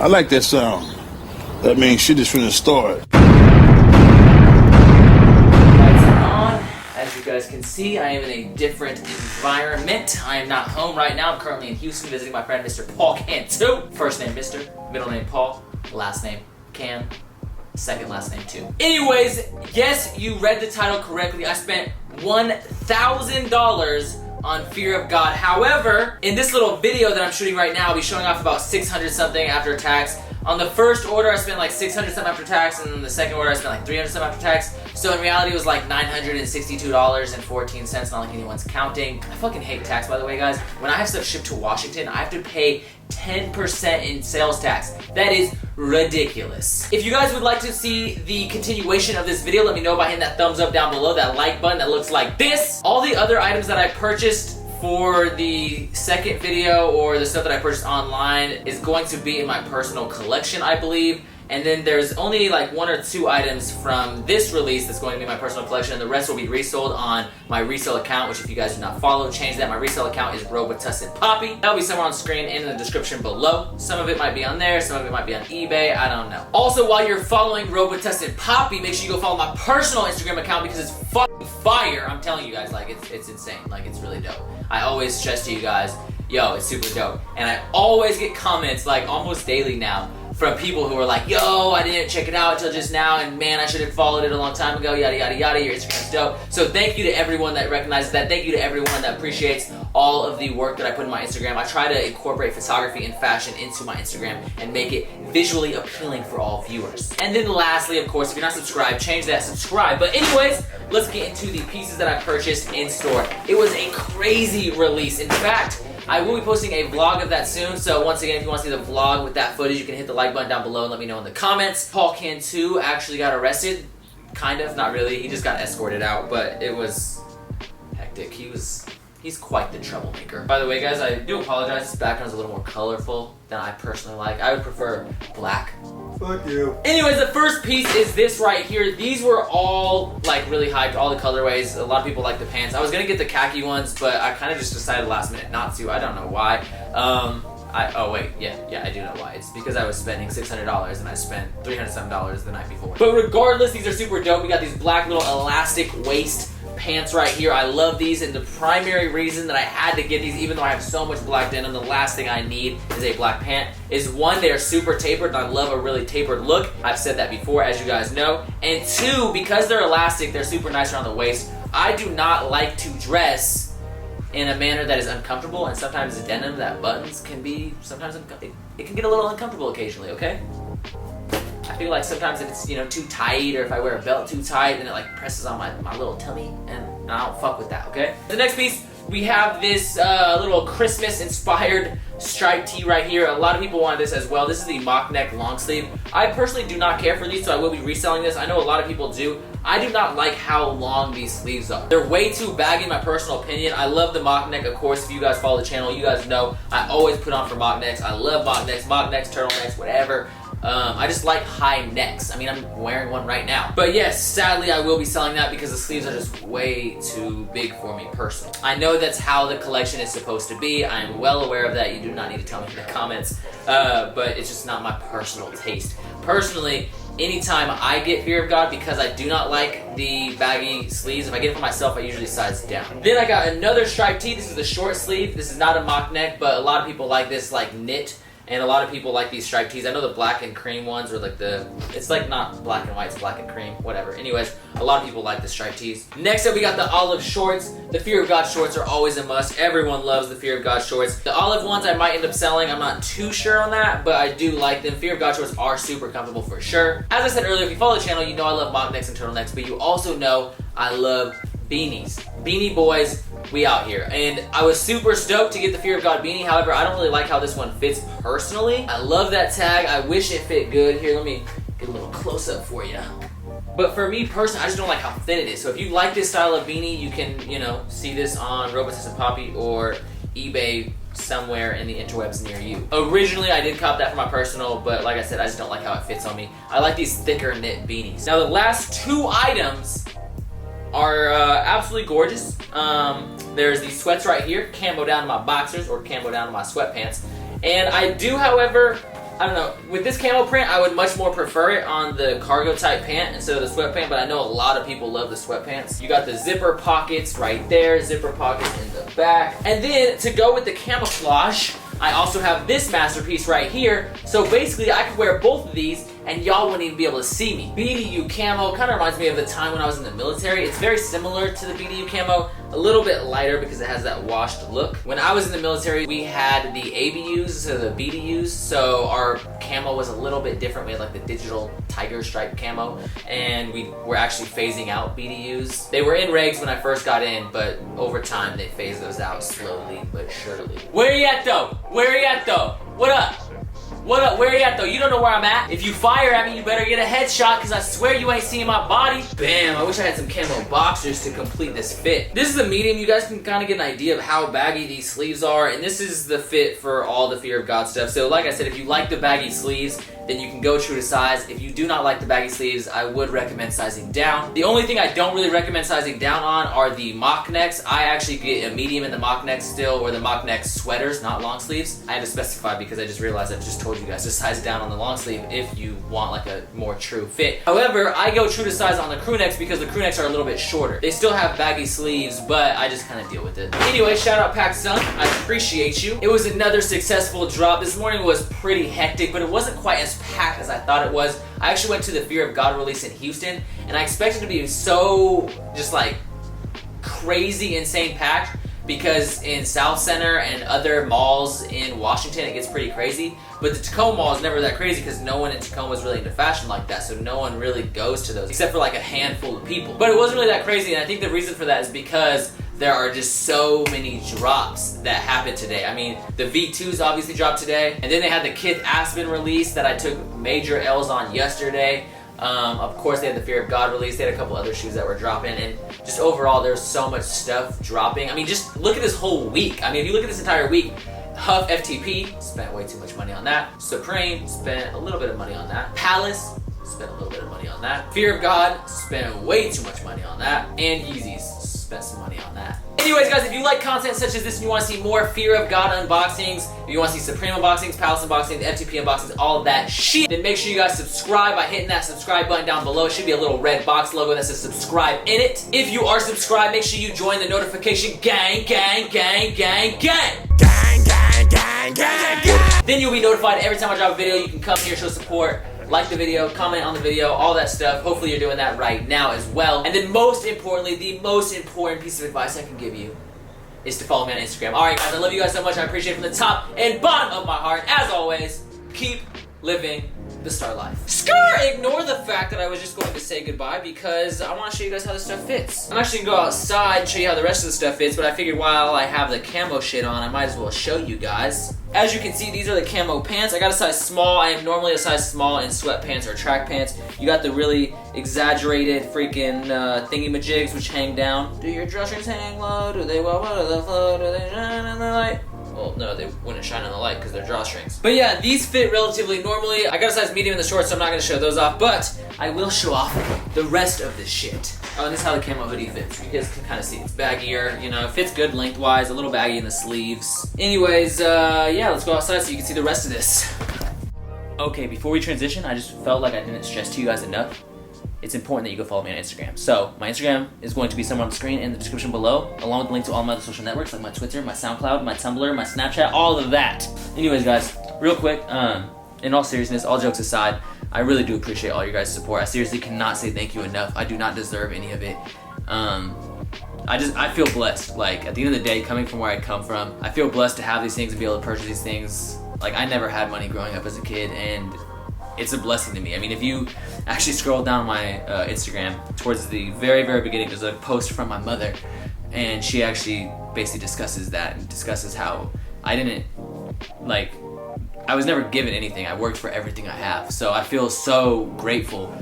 I like that sound. That means shit is finna start. Lights are on. As you guys can see, I am in a different environment. I am not home right now. I'm currently in Houston visiting my friend Mr. Paul Cantu. First name Mr., middle name Paul, last name Can, second last name too. Anyways, yes, you read the title correctly. I spent $1,000 on Fear of God. However, in this little video that I'm shooting right now, I'll be showing off about 600 something after tax. On the first order, I spent like 600 something after tax, and then the second order, I spent like 300 something after tax. So in reality, it was like $962.14. Not like anyone's counting. I fucking hate tax, by the way, guys. When I have stuff shipped to Washington, I have to pay 10% in sales tax. That is ridiculous. If you guys would like to see the continuation of this video, let me know by hitting that thumbs up down below, that like button that looks like this. All the other items that I purchased for the second video, or the stuff that I purchased online, is going to be in my personal collection, I believe. And then there's only like 1 or 2 items from this release that's going to be in my personal collection, and the rest will be resold on my resale account, which if you guys do not follow, change that. My resale account is Robotussin That'll be somewhere on screen and in the description below. Some of it might be on there, some of it might be on eBay, I don't know. Also, while you're following Robotussin, make sure you go follow my personal Instagram account because it's fucking fire. I'm telling you guys, like, it's insane. Like, it's really dope. I always stress to you guys, yo, it's super dope. And I always get comments, like almost daily now, from people who are like, yo, I didn't check it out until just now, and man, I should have followed it a long time ago, yada, yada, yada, your Instagram's dope. So thank you to everyone that recognizes that. Thank you to everyone that appreciates all of the work that I put in my Instagram. I try to incorporate photography and fashion into my Instagram and make it visually appealing for all viewers. And then lastly, of course, if you're not subscribed, change that, subscribe. But anyways, let's get into the pieces that I purchased in store. It was a crazy release. In fact, I will be posting a vlog of that soon, so once again, if you want to see the vlog with that footage, you can hit the like button down below and let me know in the comments. Paul Cantu actually got arrested. Kind of, not really. He just got escorted out, but it was hectic. He's quite the troublemaker. By the way, guys, I do apologize. This background's a little more colorful than I personally like. I would prefer black. Fuck you. Anyways, the first piece is this right here. These were all like really hyped, all the colorways. A lot of people like the pants. I was gonna get the khaki ones, but I kind of just decided last minute not to. I don't know why. Oh wait, yeah, I do know why. It's because I was spending $600 and I spent $307 the night before. But regardless, these are super dope. We got these black little elastic waist pants right here. I love these, and the primary reason that I had to get these, even though I have so much black denim, the last thing I need is a black pant, is one, they are super tapered, and I love a really tapered look. I've said that before, as you guys know. And two, because they're elastic, they're super nice around the waist. I do not like to dress in a manner that is uncomfortable, and sometimes the denim, that buttons can be, sometimes it can get a little uncomfortable occasionally, okay? I feel like sometimes if it's, you know, too tight, or if I wear a belt too tight, then it like presses on my little tummy, and I don't fuck with that, okay? The next piece, we have this little Christmas inspired striped tee right here. A lot of people wanted this as well. This is the mock neck long sleeve. I personally do not care for these, so I will be reselling this. I know a lot of people do. I do not like how long these sleeves are. They're way too baggy in my personal opinion. I love the mock neck, of course. If you guys follow the channel, you guys know I always put on for mock necks. I love mock necks, turtlenecks, whatever. I just like high necks. I mean, I'm wearing one right now. But yes, sadly, I will be selling that because the sleeves are just way too big for me personally. I know that's how the collection is supposed to be. I'm well aware of that. You do not need to tell me in the comments. But it's just not my personal taste. Personally, anytime I get Fear of God, because I do not like the baggy sleeves, if I get it for myself, I usually size down. Then I got another striped tee. This is a short sleeve. This is not a mock neck, but a lot of people like this like knit. And a lot of people like these striped tees. I know the black and cream ones are like it's like not black and white, it's black and cream, whatever. Anyways, a lot of people like the striped tees. Next up, we got the olive shorts. The Fear of God shorts are always a must. Everyone loves the Fear of God shorts. The olive ones I might end up selling. I'm not too sure on that, but I do like them. Fear of God shorts are super comfortable for sure. As I said earlier, if you follow the channel, you know I love mock necks and turtlenecks, but you also know I love beanies. Beanie boys, we out here. And I was super stoked to get the Fear of God beanie. However, I don't really like how this one fits personally. I love that tag. I wish it fit good. Here, let me get a little close up for you. But for me personally, I just don't like how thin it is. So if you like this style of beanie, you can, you know, see this on Robotussin or eBay somewhere in the interwebs near you. Originally, I did cop that for my personal, but like I said, I just don't like how it fits on me. I like these thicker knit beanies. Now, the last two items are absolutely gorgeous. There's these sweats right here, camo down to my boxers or camo down to my sweatpants. And I do, however, I don't know, with this camo print, I would much more prefer it on the cargo type pant instead of the sweatpant, but I know a lot of people love the sweatpants. You got the zipper pockets right there, zipper pockets in the back. And then to go with the camouflage, I also have this masterpiece right here. So basically I could wear both of these and y'all wouldn't even be able to see me. BDU camo kind of reminds me of the time when I was in the military. It's very similar to the BDU camo, a little bit lighter because it has that washed look. When I was in the military, we had the ABUs, so the BDUs, so our camo was a little bit different. We had like the digital tiger stripe camo, and we were actually phasing out BDUs. They were in regs when I first got in, but over time they phased those out slowly but surely. Where you at though? Where you at though? What up? What up? Where you at though? You don't know where I'm at. If you fire at me, you better get a headshot because I swear you ain't seeing my body. Bam, I wish I had some camo boxers to complete this fit. This is a medium. You guys can kind of get an idea of how baggy these sleeves are, and this is the fit for all the Fear of God stuff. So like I said, if you like the baggy sleeves, then you can go true to size. If you do not like the baggy sleeves, I would recommend sizing down. The only thing I don't really recommend sizing down on are the mock necks. I actually get a medium in the mock necks still, or the mock neck sweaters, not long sleeves. I had to specify because I just realized I just told you guys to size down on the long sleeve if you want like a more true fit. However, I go true to size on the crew necks because the crew necks are a little bit shorter. They still have baggy sleeves, but I just kind of deal with it. Anyway, shout out Pac-Sun. I appreciate you. It was another successful drop. This morning was pretty hectic, but it wasn't quite as packed as I thought it was. I actually went to the Fear of God release in Houston, and I expected to be so just like crazy insane packed because in South Center and other malls in Washington it gets pretty crazy, but the Tacoma Mall is never that crazy because no one in Tacoma is really into fashion like that, so no one really goes to those except for like a handful of people. But it wasn't really that crazy, and I think the reason for that is because there are just so many drops that happened today. I mean, the V2s obviously dropped today, and then they had the Kith Aspen release that I took major L's on yesterday. Of course, they had the Fear of God release. They had a couple other shoes that were dropping, and just overall, there's so much stuff dropping. I mean, just look at this whole week. I mean, if you look at this entire week, Huff FTP, spent way too much money on that. Supreme, spent a little bit of money on that. Palace, spent a little bit of money on that. Fear of God, spent way too much money on that. And Yeezys, spent some money on that. Anyways, guys, if you like content such as this and you want to see more Fear of God unboxings, if you want to see Supreme unboxings, Palace unboxings, FTP unboxings, all of that shit, then make sure you guys subscribe by hitting that subscribe button down below. It should be a little red box logo that says subscribe in it. If you are subscribed, make sure you join the notification gang, gang, gang, gang, gang. Gang, gang, gang, gang, gang. Then you'll be notified every time I drop a video. You can come here, show support, like the video, comment on the video, all that stuff. Hopefully you're doing that right now as well. And then most importantly, the most important piece of advice I can give you is to follow me on Instagram. Alright guys, I love you guys so much. I appreciate it from the top and bottom of my heart. As always, keep living the Starr life. Starr! Ignore the fact that I was just going to say goodbye because I want to show you guys how this stuff fits. I'm actually going to go outside and show you how the rest of the stuff fits, but I figured while I have the camo shit on, I might as well show you guys. As you can see, these are the camo pants. I got a size small. I am normally a size small in sweatpants or track pants. You got the really exaggerated freaking thingy-majigs which hang down. Do your drawstrings hang low? Do they well to the flow? Do they shine in the light? Well, no, they wouldn't shine in the light because they're drawstrings. But yeah, these fit relatively normally. I got a size medium in the shorts, so I'm not going to show those off, but I will show off the rest of this shit. Oh, and this is how the camo hoodie fits. You guys can kind of see it's baggier, you know, it fits good lengthwise, a little baggy in the sleeves. Anyways, yeah, let's go outside so you can see the rest of this. Okay, before we transition, I just felt like I didn't stress to you guys enough. It's important that you go follow me on Instagram. So my Instagram is going to be somewhere on the screen in the description below, along with the link to all my other social networks like my Twitter, my SoundCloud, my Tumblr, my Snapchat, all of that. Anyways, guys, real quick, in all seriousness, all jokes aside, I really do appreciate all your guys' support. I seriously cannot say thank you enough. I do not deserve any of it. I feel blessed. Like, at the end of the day, coming from where I come from, I feel blessed to have these things and be able to purchase these things. Like, I never had money growing up as a kid, and it's a blessing to me. I mean, if you actually scroll down my Instagram towards the very, very beginning, there's a post from my mother, and she actually basically discusses that and discusses how I didn't, like, I was never given anything. I worked for everything I have. So I feel so grateful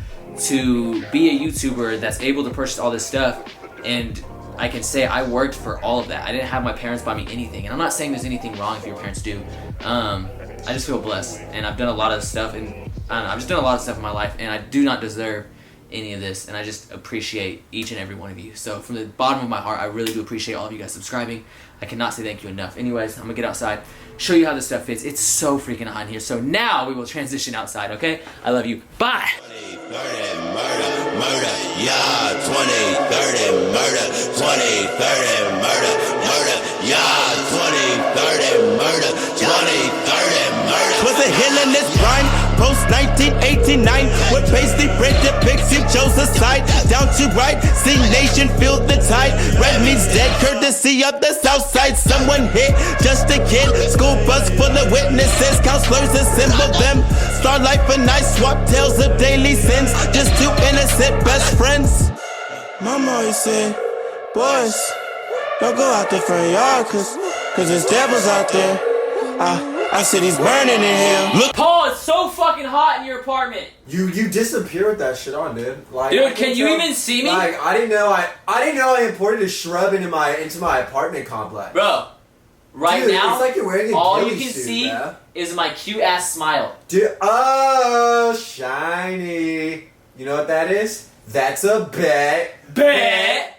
to be a YouTuber that's able to purchase all this stuff, and I can say I worked for all of that. I didn't have my parents buy me anything, and I'm not saying there's anything wrong if your parents do. I just feel blessed, and I've done a lot of stuff, and I don't know, I've just done a lot of stuff in my life, and I do not deserve any of this, and I just appreciate each and every one of you. So from the bottom of my heart, I really do appreciate all of you guys subscribing. I cannot say thank you enough. Anyways, I'm gonna get outside, show you how this stuff fits. It's so freaking hot in here. So now we will transition outside, okay? I love you. Bye! 20, 30, murder, yeah, 20, 30, murder, 20, 30, murder, yeah, 20, 30, murder, 20, 30, murder. Was a hill in this grind, post 1989, with pasty print depicts you chose a side, down to right, see nation, feel the tide, red means dead, courtesy of the south side, someone hit, just a kid, school bus full of witnesses, counselors assemble them, Starr life and I swap tales of daily sins, just two innocent best friends. Mama always said, boys, don't go out the front yard, cause there's devils out there. Our city's burning in here. Look, Paul, it's so fucking hot in your apartment. You disappear with that shit on, dude. Like, Dude, can you even see me? Like, I didn't know I imported a shrub into my apartment complex. Bro, right Dude, now, it's like you're wearing a all ghillie you can suit, see bro. is my cute ass smile. Dude, oh, shiny. You know what that is? That's a bet. Bet.